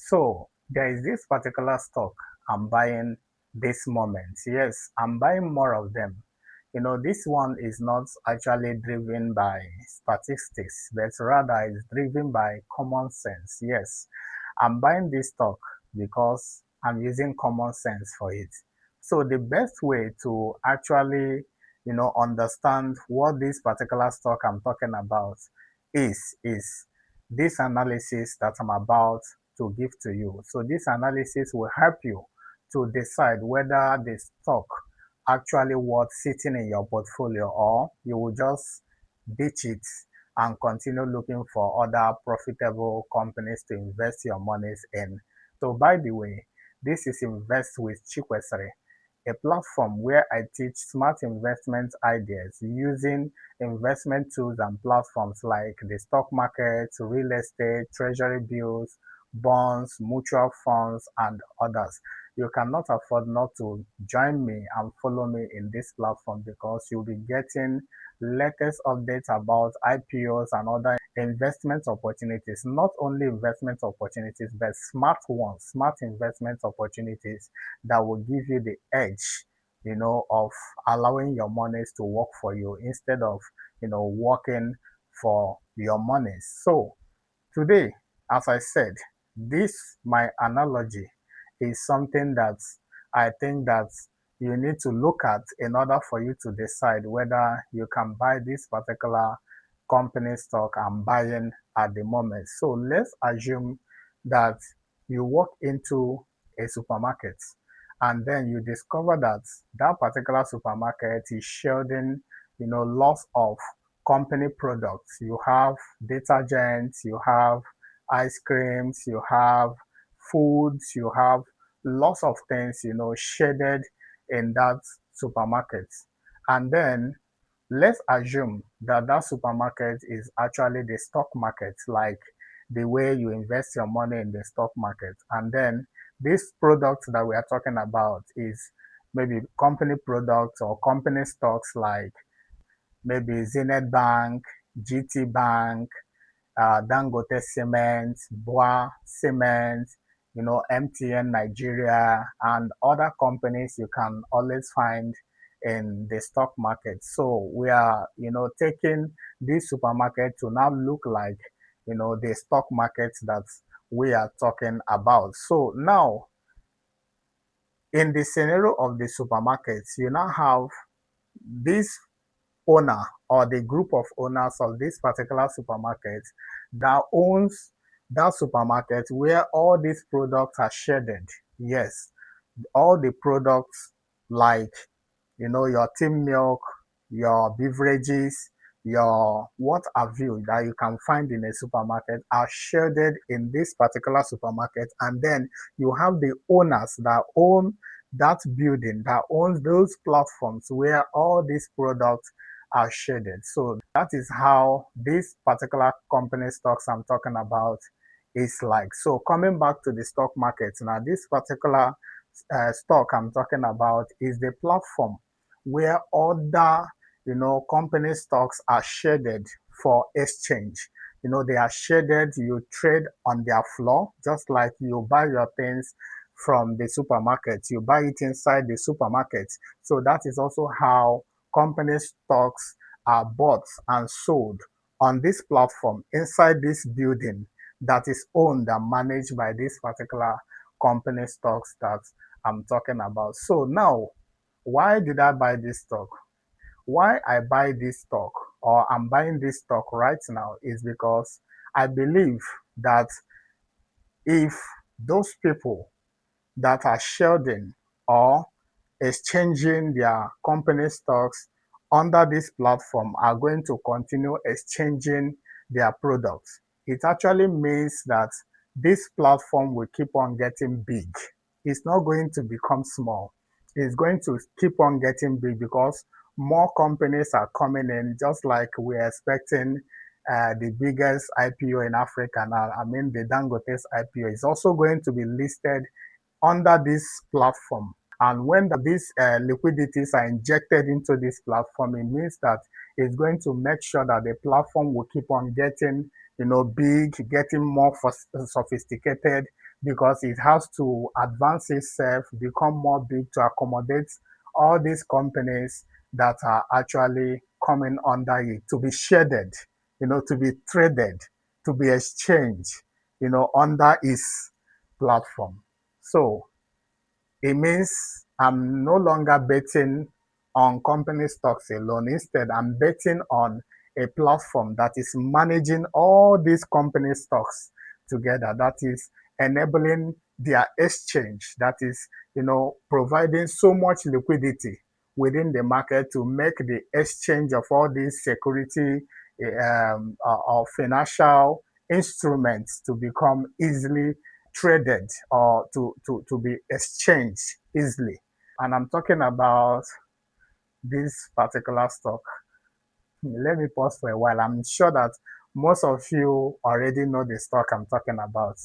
So there is this particular stock I'm buying this moment. Yes, I'm buying more of them. This one is not actually driven by statistics, but rather is driven by common sense. Yes, I'm buying this stock because I'm using common sense for it. So the best way to actually, understand what this particular stock I'm talking about is this analysis that I'm about to give to you. So this analysis will help you to decide whether the stock actually worth sitting in your portfolio or you will just ditch it and continue looking for other profitable companies to invest your monies in. So by the way, this is Invest with Chikwesere, a platform where I teach smart investment ideas using investment tools and platforms like the stock market, real estate, treasury bills, bonds, mutual funds, and others. You cannot afford not to join me and follow me in this platform because you'll be getting latest updates about IPOs and other investment opportunities, not only investment opportunities, but smart ones, smart investment opportunities that will give you the edge, of allowing your monies to work for you instead of, working for your monies. So today, as I said, this, my analogy, is something that I think that you need to look at in order for you to decide whether you can buy this particular company stock I'm buying at the moment. So let's assume that you walk into a supermarket and then you discover that that particular supermarket is shielding, lots of company products. You have detergents, you have ice creams, you have foods, you have lots of things, shaded in that supermarket. And then let's assume that that supermarket is actually the stock market, like the way you invest your money in the stock market. And then this product that we are talking about is maybe company products or company stocks like maybe Zenith Bank, GT Bank, Dangote Cement, Boa Cement, MTN Nigeria, and other companies you can always find in the stock market. So we are, taking this supermarket to now look like, the stock market that we are talking about. So now, in the scenario of the supermarkets, you now have this owner or the group of owners of this particular supermarket that owns that supermarket where all these products are shaded. Yes, all the products like, your team milk, your beverages, your what have you that you can find in a supermarket are shaded in this particular supermarket. And then you have the owners that own that building, that owns those platforms where all these products are shaded. So that is how this particular company stocks I'm talking about is like. So coming back to the stock market now, this particular stock I'm talking about is the platform where other, company stocks are shaded for exchange. They are shaded, you trade on their floor, just like you buy your things from the supermarket, you buy it inside the supermarket. So that is also how company stocks are bought and sold on this platform inside this building that is owned and managed by this particular company stocks that I'm talking about. So now, why did I buy this stock? Why I buy this stock or I'm buying this stock right now is because I believe that if those people that are shielding or exchanging their company stocks under this platform are going to continue exchanging their products, it actually means that this platform will keep on getting big. It's not going to become small. It's going to keep on getting big because more companies are coming in, just like we're expecting the biggest IPO in Africa now. I mean, the Dangote's IPO is also going to be listed under this platform. And when these liquidities are injected into this platform, it means that it's going to make sure that the platform will keep on getting, big, getting more sophisticated because it has to advance itself, become more big to accommodate all these companies that are actually coming under it to be shaded, to be traded, to be exchanged, under its platform. So it means I'm no longer betting on company stocks alone. Instead, I'm betting on a platform that is managing all these company stocks together, that is enabling their exchange, that is, providing so much liquidity within the market to make the exchange of all these security or financial instruments to become easily traded or to be exchanged easily. And I'm talking about this particular stock. Let me pause for a while. I'm sure that most of you already know the stock I'm talking about.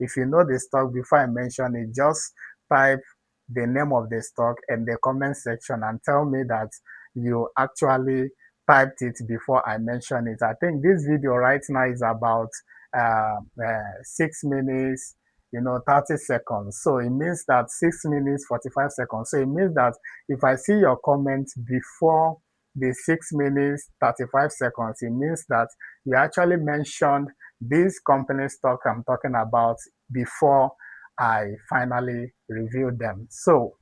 If you know the stock, before I mention it, just type the name of the stock in the comment section and tell me that you actually typed it before I mention it. I think this video right now is about 6 minutes, 30 seconds. So it means that 6 minutes, 45 seconds. So it means that if I see your comment before the 6 minutes 35 seconds, it means that you actually mentioned this company stock I'm talking about before I finally reviewed them. So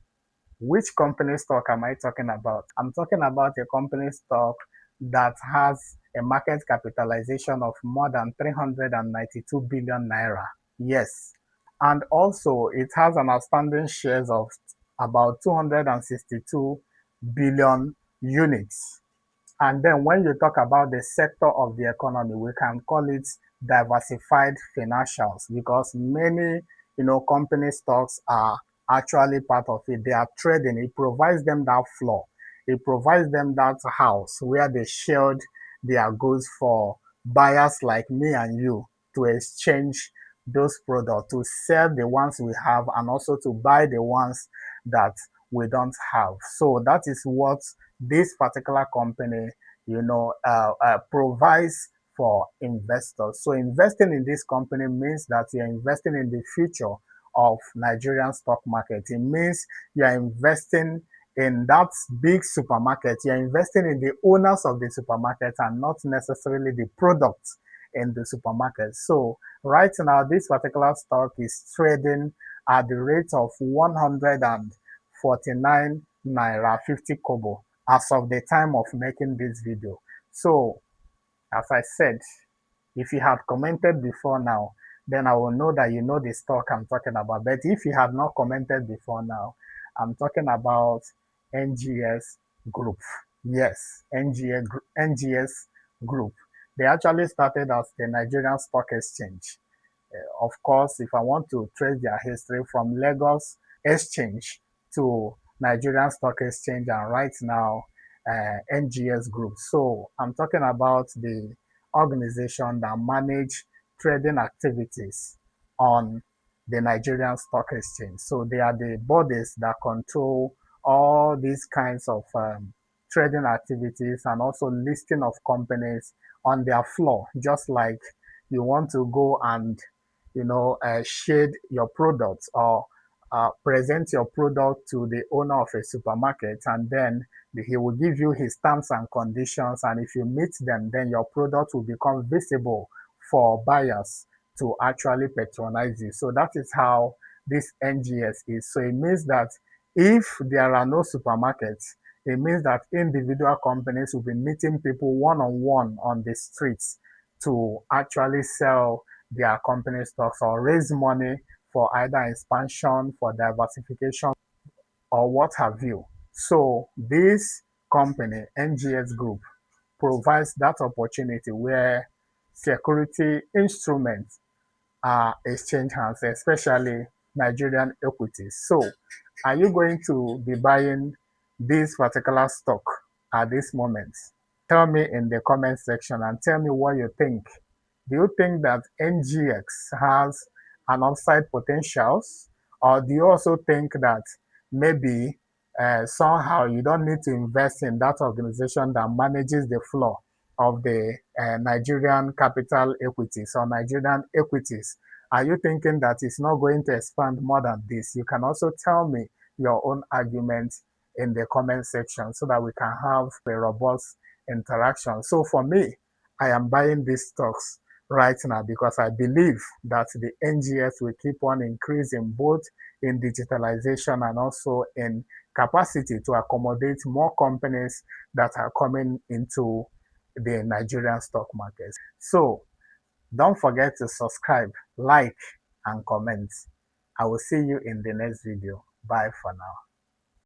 which company stock am I talking about? I'm talking about a company stock that has a market capitalization of more than 392 billion naira. Yes. And also it has an outstanding shares of about 262 billion units. And then when you talk about the sector of the economy, we can call it diversified financials because many, company stocks are actually part of it. They are trading. It provides them that floor. It provides them that house where they shield their goods for buyers like me and you to exchange those products, to sell the ones we have and also to buy the ones that we don't have. So that is what this particular company, provides for investors. So investing in this company means that you're investing in the future of Nigerian stock market. It means you're investing in that big supermarket. You're investing in the owners of the supermarket and not necessarily the products in the supermarket. So right now, this particular stock is trading at the rate of 149 naira 50 kobo as of the time of making this video. So, as I said, if you have commented before now, then I will know that you know the stock I'm talking about. But if you have not commented before now, I'm talking about NGS Group. Yes, NGS Group. They actually started as the Nigerian Stock Exchange. Of course, if I want to trace their history from Lagos Exchange to Nigerian Stock Exchange and right now NGS Group. So I'm talking about the organization that manage trading activities on the Nigerian Stock Exchange. So they are the bodies that control all these kinds of trading activities and also listing of companies on their floor, just like you want to go and shade your products or present your product to the owner of a supermarket, and then he will give you his terms and conditions, and if you meet them, then your product will become visible for buyers to actually patronize you. So that is how this NGS is. So it means that if there are no supermarkets, it means that individual companies will be meeting people one-on-one on the streets to actually sell their company stocks or raise money for either expansion, for diversification, or what have you. So this company, NGS Group, provides that opportunity where security instruments are exchanged hands, especially Nigerian equities. So are you going to be buying this particular stock at this moment? Tell me in the comment section and tell me what you think. Do you think that NGX has an upside potentials, or do you also think that maybe somehow you don't need to invest in that organization that manages the floor of the Nigerian capital equities or Nigerian equities? Are you thinking that it's not going to expand more than this? You can also tell me your own argument in the comment section so that we can have a robust interaction. So for me, I am buying these stocks right now because I believe that the NGS will keep on increasing both in digitalization and also in capacity to accommodate more companies that are coming into the Nigerian stock market. So don't forget to subscribe, like, and comment. I will see you in the next video. Bye for now.